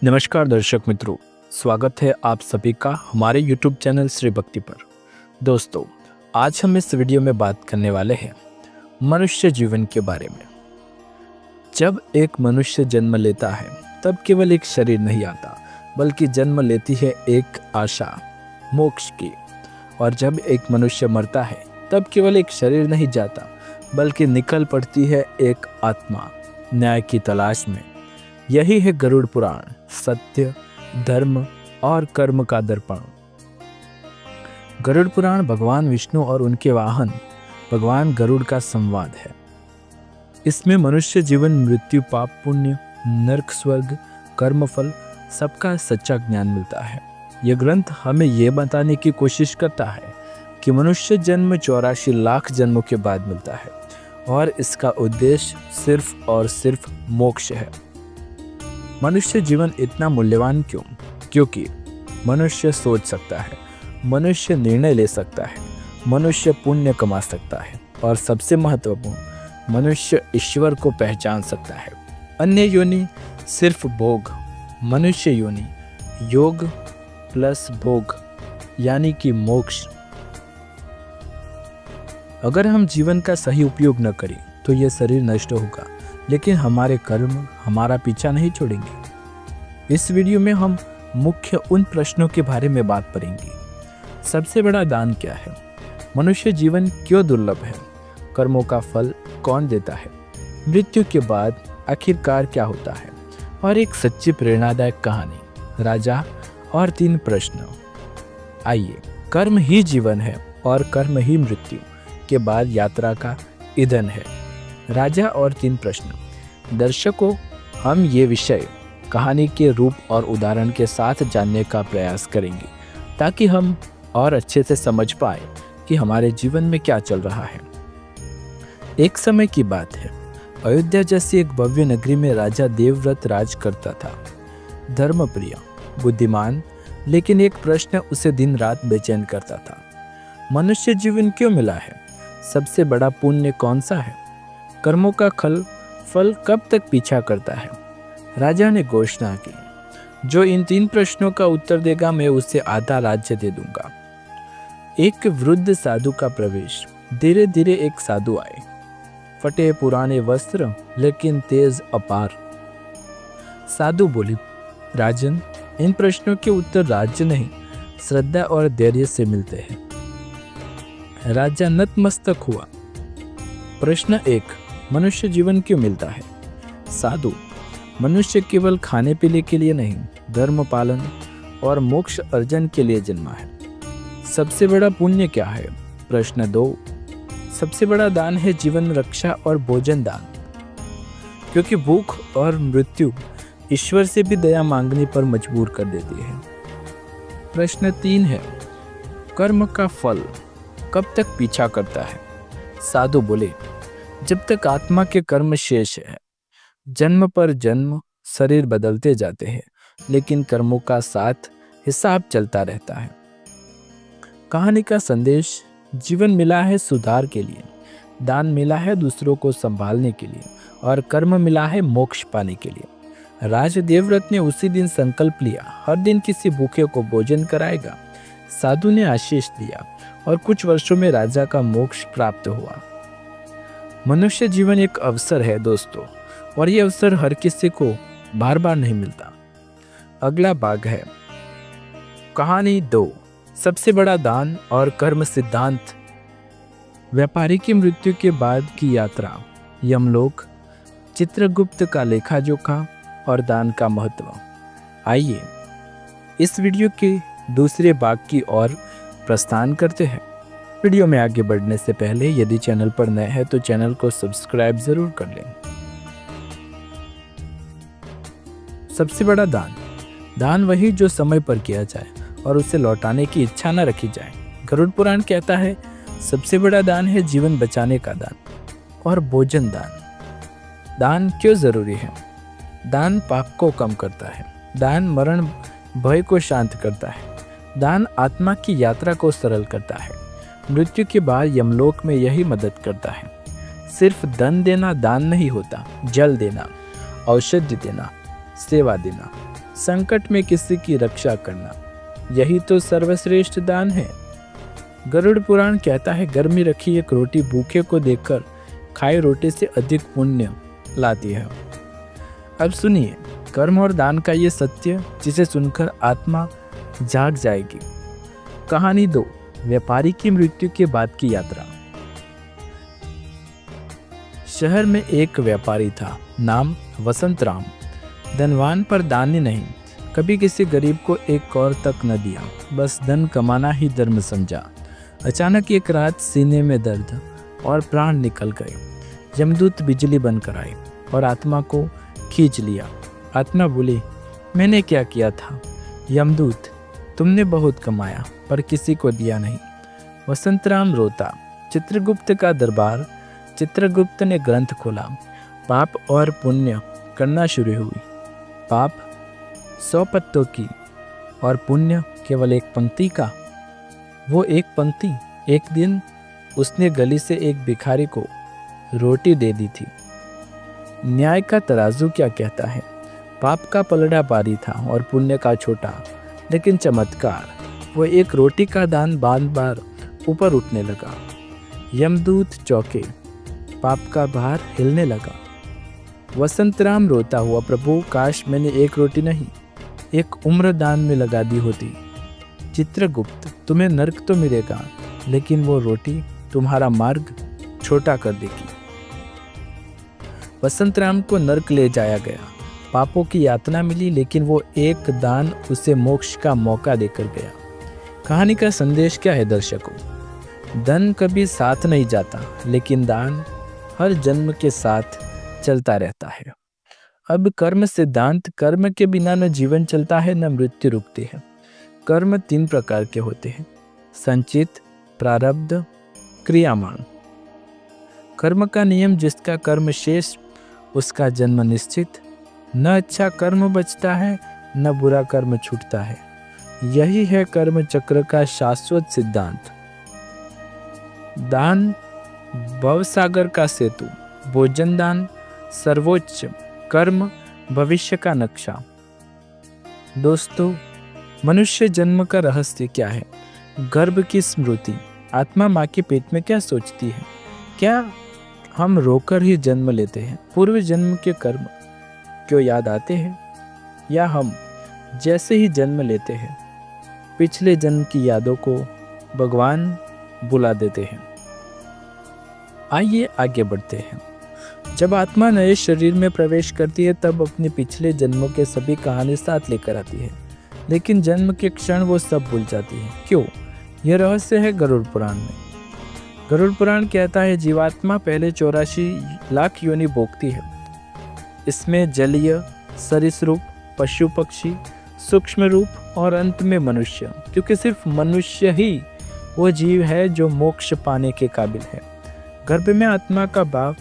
नमस्कार दर्शक मित्रों, स्वागत है आप सभी का हमारे YouTube चैनल श्री भक्ति पर। दोस्तों, आज हम इस वीडियो में बात करने वाले हैं मनुष्य जीवन के बारे में। जब एक मनुष्य जन्म लेता है तब केवल एक शरीर नहीं आता, बल्कि जन्म लेती है एक आशा मोक्ष की। और जब एक मनुष्य मरता है तब केवल एक शरीर नहीं जाता, बल्कि निकल पड़ती है एक आत्मा न्याय की तलाश में। यही है गरुड़ पुराण, सत्य, धर्म और कर्म का दर्पण। गरुड़ पुराण भगवान विष्णु और उनके वाहन भगवान गरुड़ का संवाद है। इसमें मनुष्य जीवन, मृत्यु, पाप पुण्य, नरक स्वर्ग, कर्मफल सबका सच्चा ज्ञान मिलता है। यह ग्रंथ हमें यह बताने की कोशिश करता है कि मनुष्य जन्म 84 लाख जन्मों के बाद मिलता है और इसका उद्देश्य सिर्फ और सिर्फ मोक्ष है। मनुष्य जीवन इतना मूल्यवान क्यों? क्योंकि मनुष्य सोच सकता है, मनुष्य निर्णय ले सकता है, मनुष्य पुण्य कमा सकता है और सबसे महत्वपूर्ण, मनुष्य ईश्वर को पहचान सकता है। अन्य योनि सिर्फ भोग, मनुष्य योनि योग प्लस भोग यानी कि मोक्ष। अगर हम जीवन का सही उपयोग न करें तो यह शरीर नष्ट होगा, लेकिन हमारे कर्म हमारा पीछा नहीं छोड़ेंगे। इस वीडियो में हम मुख्य उन प्रश्नों के बारे में बात करेंगे। सबसे बड़ा दान क्या है? मनुष्य जीवन क्यों दुर्लभ है? कर्मों का फल कौन देता है? मृत्यु के बाद आखिरकार क्या होता है? और एक सच्ची प्रेरणादायक कहानी, राजा और 3 प्रश्न। आइए, कर्म ही जीवन है और कर्म ही मृत्यु के बाद यात्रा का ईंधन है। राजा और 3 प्रश्न। दर्शकों, हम ये विषय कहानी के रूप और उदाहरण के साथ जानने का प्रयास करेंगे, ताकि हम और अच्छे से समझ पाए कि हमारे जीवन में क्या चल रहा है। एक समय की बात है, अयोध्या जैसी एक भव्य नगरी में राजा देवव्रत राज करता था। धर्मप्रिय, बुद्धिमान, लेकिन एक प्रश्न उसे दिन रात बेचैन करता था। मनुष्य जीवन क्यों मिला है? सबसे बड़ा पुण्य कौन सा है? कर्मों का फल कब तक पीछा करता है? राजा ने घोषणा की, जो इन 3 प्रश्नों का उत्तर देगा मैं उसे आधा राज्य दे दूंगा। एक वृद्ध साधु का प्रवेश। धीरे धीरे एक साधु आए, फटे पुराने वस्त्र लेकिन तेज अपार। साधु बोली, राजन, इन प्रश्नों के उत्तर राज्य नहीं, श्रद्धा और धैर्य से मिलते हैं। राजा नतमस्तक हुआ। प्रश्न 1, मनुष्य जीवन क्यों मिलता है? साधु, मनुष्य केवल खाने पीने के लिए नहीं, धर्म पालन और मोक्ष अर्जन के लिए जन्मा है। सबसे बड़ा पुण्य क्या है? प्रश्न 2, सबसे बड़ा दान है जीवन रक्षा और भोजन दान, क्योंकि भूख और मृत्यु ईश्वर से भी दया मांगने पर मजबूर कर देती है। प्रश्न 3 है, कर्म का फल कब तक पीछा करता है? साधु बोले, जब तक आत्मा के कर्म शेष है। जन्म पर जन्म शरीर बदलते जाते हैं, लेकिन कर्मों का साथ हिसाब चलता रहता है। कहानी का संदेश, जीवन मिला है सुधार के लिए, दान मिला है दूसरों को संभालने के लिए और कर्म मिला है मोक्ष पाने के लिए। राजा देवव्रत ने उसी दिन संकल्प लिया, हर दिन किसी भूखे को भोजन कराएगा। साधु ने आशीष दिया और कुछ वर्षों में राजा का मोक्ष प्राप्त हुआ। मनुष्य जीवन एक अवसर है दोस्तों, और ये अवसर हर किसी को बार बार नहीं मिलता। अगला भाग है कहानी 2, सबसे बड़ा दान और कर्म सिद्धांत। व्यापारी की मृत्यु के बाद की यात्रा, यमलोक, चित्रगुप्त का लेखा जोखा और दान का महत्व। आइए इस वीडियो के दूसरे भाग की ओर प्रस्थान करते हैं। वीडियो में आगे बढ़ने से पहले यदि चैनल पर नए हैं तो चैनल को सब्सक्राइब जरूर कर लें। सबसे बड़ा दान। दान वही जो समय पर किया जाए और उसे लौटाने की इच्छा न रखी जाए। गरुड़ पुराण कहता है, सबसे बड़ा दान है जीवन बचाने का दान और भोजन दान। दान क्यों जरूरी है? दान पाप को कम करता है, दान मरण भय को शांत करता है, दान आत्मा की यात्रा को सरल करता है। मृत्यु के बाद यमलोक में यही मदद करता है। सिर्फ धन देना दान नहीं होता, जल देना, औषधि देना, सेवा देना, संकट में किसी की रक्षा करना, यही तो सर्वश्रेष्ठ दान है। गरुड़ पुराण कहता है, घर में रखी एक रोटी भूखे को देकर खाई रोटी से अधिक पुण्य लाती है। अब सुनिए कर्म और दान का ये सत्य जिसे सुनकर आत्मा जाग जाएगी। कहानी 2, व्यापारी की मृत्यु के बाद की यात्रा। शहर में एक व्यापारी था, नाम वसंत राम। धनवान पर दानी नहीं, कभी किसी गरीब को एक कौर तक न दिया, बस धन कमाना ही धर्म समझा। अचानक एक रात सीने में दर्द और प्राण निकल गए। यमदूत बिजली बनकर आए और आत्मा को खींच लिया। आत्मा बोली, मैंने क्या किया था? यमदूत, तुमने बहुत कमाया पर किसी को दिया नहीं। वसंत राम रोता। चित्रगुप्त का दरबार। चित्रगुप्त ने ग्रंथ खोला। पाप और पुण्य करना शुरू हुई। पाप 100 पत्तों की और पुण्य केवल एक पंक्ति का। वो एक पंक्ति। एक दिन उसने गली से एक भिखारी को रोटी दे दी थी। न्याय का तराजू क्या कहता है? पाप का पलड़ा भारी था और पुण्य का छोटा, लेकिन चमत्कार, वो एक रोटी का दान बार बार ऊपर उठने लगा। यमदूत चौंके। पाप का भार हिलने लगा। वसंत राम रोता हुआ, प्रभु काश मैंने एक रोटी नहीं, एक उम्र दान में लगा दी होती। चित्रगुप्त, तुम्हें नर्क तो मिलेगा, लेकिन वो रोटी तुम्हारा मार्ग छोटा कर देगी। वसंत राम को नर्क ले जाया गया। पापों की यातना मिली, लेकिन वो एक दान उसे मोक्ष का मौका देकर गया। कहानी का संदेश क्या है दर्शकों? धन कभी साथ नहीं जाता, लेकिन दान हर जन्म के साथ चलता रहता है। अब कर्म सिद्धांत। कर्म के बिना न जीवन चलता है न मृत्यु रुकती है। कर्म 3 प्रकार के होते हैं, संचित, प्रारब्ध, क्रियामान। कर्म का नियम, जिसका कर्म शेष उसका जन्म निश्चित। न अच्छा कर्म बचता है न बुरा कर्म छूटता है। यही है कर्म चक्र का शाश्वत सिद्धांत। दान भवसागर का सेतु। भोजन दान सर्वोच्च। कर्म भविष्य का नक्शा। दोस्तों, मनुष्य जन्म का रहस्य क्या है? गर्भ की स्मृति। आत्मा माँ के पेट में क्या सोचती है? क्या हम रोकर ही जन्म लेते हैं? पूर्व जन्म के कर्म क्यों याद आते हैं? या हम जैसे ही जन्म लेते हैं पिछले जन्म की यादों को भगवान बुला देते हैं? आइए आगे बढ़ते हैं। जब आत्मा नए शरीर में प्रवेश करती है तब अपने पिछले जन्मों के सभी कहानी साथ लेकर आती है, लेकिन जन्म के क्षण वो सब भूल जाती है। क्यों? यह रहस्य है गरुड़ पुराण में। गरुड़ पुराण कहता है, जीवात्मा पहले 84 लाख योनि भोगती है। इसमें जलीय, सरीसृप, पशु पक्षी, सूक्ष्म रूप और अंत में मनुष्य, क्योंकि सिर्फ मनुष्य ही वो जीव है जो मोक्ष पाने के काबिल है। गर्भ में आत्मा का भाव।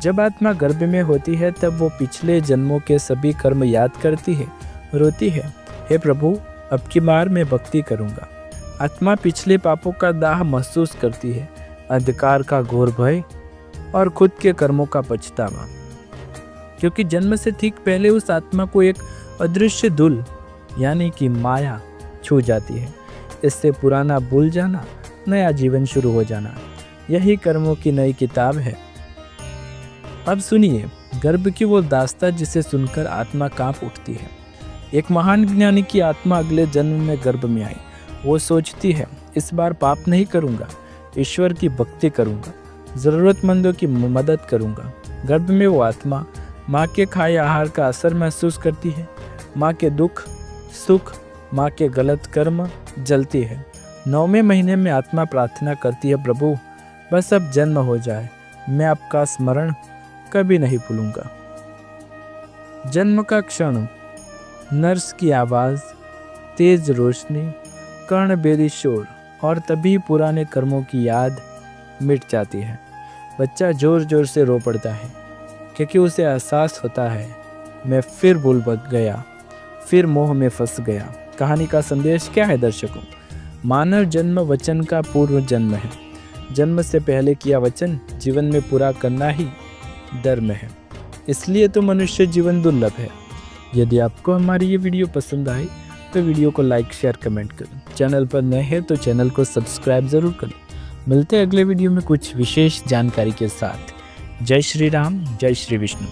जब आत्मा गर्भ में होती है तब वो पिछले जन्मों के सभी कर्म याद करती है, रोती है, हे प्रभु अब की बार मैं भक्ति करूंगा। आत्मा पिछले पापों का दाह महसूस करती है, अंधकार का घोर भय और खुद के कर्मों का पछतावा, क्योंकि जन्म से ठीक पहले उस आत्मा को एक अदृश्य धूल यानी कि माया छू जाती है। इससे पुराना भूल जाना, नया जीवन शुरू हो जाना, यही कर्मों की नई किताब है। अब सुनिए गर्भ की वो दास्तां जिसे सुनकर आत्मा कांप उठती है। एक महान ज्ञानी की आत्मा अगले जन्म में गर्भ में आई। वो सोचती है, इस बार पाप नहीं करूँगा, ईश्वर की भक्ति करूँगा, ज़रूरतमंदों की मदद करूँगा। गर्भ में वो आत्मा माँ के खाए आहार का असर महसूस करती है। माँ के दुख सुख, माँ के गलत कर्म जलती है। 9वें महीने में आत्मा प्रार्थना करती है, प्रभु बस अब जन्म हो जाए, मैं आपका स्मरण कभी नहीं भूलूंगा। जन्म का क्षण, नर्स की आवाज़, तेज रोशनी, कर्णबेरी शोर और तभी पुराने कर्मों की याद मिट जाती है। बच्चा जोर जोर से रो पड़ता है क्योंकि उसे एहसास होता है, मैं फिर भूल गया, फिर मोह में फंस गया। कहानी का संदेश क्या है दर्शकों? मानव जन्म वचन का पूर्व जन्म है। जन्म से पहले किया वचन जीवन में पूरा करना ही धर्म है। इसलिए तो मनुष्य जीवन दुर्लभ है। यदि आपको हमारी ये वीडियो पसंद आए तो वीडियो को लाइक शेयर कमेंट करें। चैनल पर नए हैं तो चैनल को सब्सक्राइब ज़रूर करें। मिलते हैं अगले वीडियो में कुछ विशेष जानकारी के साथ। जय श्री राम, जय श्री विष्णु।